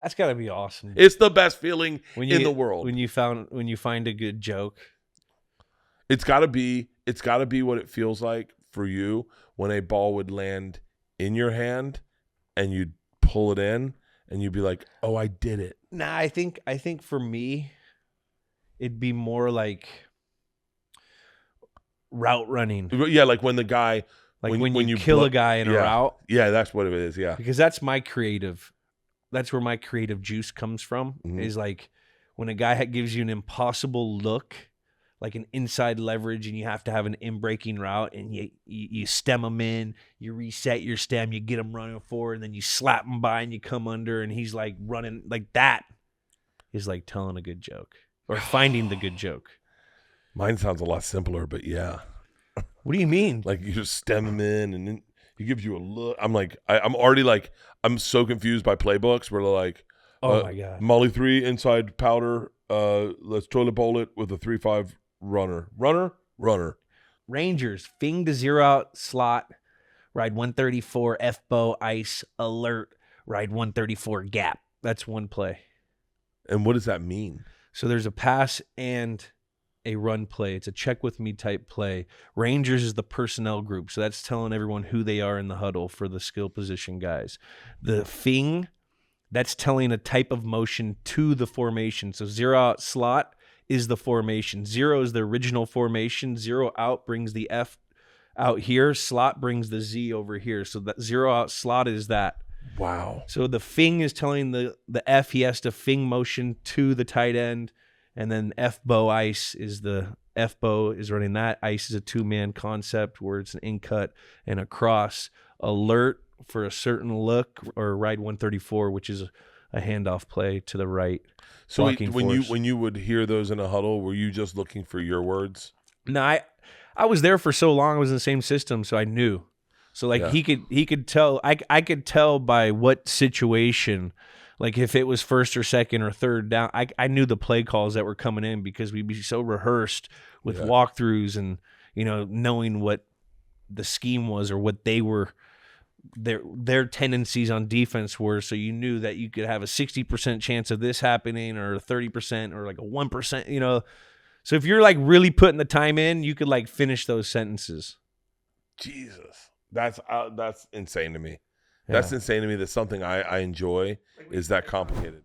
That's gotta be awesome. It's the best feeling in the world. When you find a good joke. It's gotta be what it feels like for you when a ball would land in your hand and you'd pull it in and you'd be like, oh, I did it. Nah, I think for me, it'd be more like route running. Yeah, like when the guy, like when you kill a guy in a route. Yeah, that's what it is. Yeah, because that's where my creative juice comes from. Mm-hmm. Is like when a guy gives you an impossible look, like an inside leverage, and you have to have an in-breaking route, and you stem him in, you reset your stem, you get him running forward, and then you slap him by, and you come under, and he's like running. Like that is like telling a good joke or finding the good joke. Mine sounds a lot simpler, but yeah. What do you mean? Like you just stem him in, and then he gives you a look. I'm like, I'm already like, I'm so confused by playbooks where they're like, oh my God, Molly 3 inside powder. Let's toilet bowl it with a 3-5 runner. Rangers, Fing to 0 out slot, ride 134, F-bow, ice, alert, ride 134, gap. That's one play. And what does that mean? So there's a pass and a run play. It's a check with me type play. Rangers is the personnel group. So that's telling everyone who they are in the huddle for the skill position guys. The Fing, that's telling a type of motion to the formation. So 0 out slot is the formation. 0 is the original formation. 0 out brings the F out here. Slot brings the Z over here. So that 0 out slot is that. Wow. So the Fing is telling the F he has to Fing motion to the tight end. And then F-bow ice is the F-bow is running that. Ice is a 2-man concept where it's an in-cut and a cross. Alert for a certain look, or ride 134, which is a handoff play to the right. So when you would hear those in a huddle, were you just looking for your words? No, I was there for so long. I was in the same system, so I knew. So like he could tell. I could tell by what situation. Like if it was first or second or third down, I knew the play calls that were coming in because we'd be so rehearsed with walkthroughs and, knowing what the scheme was or what they were, their tendencies on defense were. So you knew that you could have a 60% chance of this happening or a 30% or like a 1%, So if you're like really putting the time in, you could like finish those sentences. Jesus. That's insane to me. That's insane to me. That's something I enjoy is that complicated.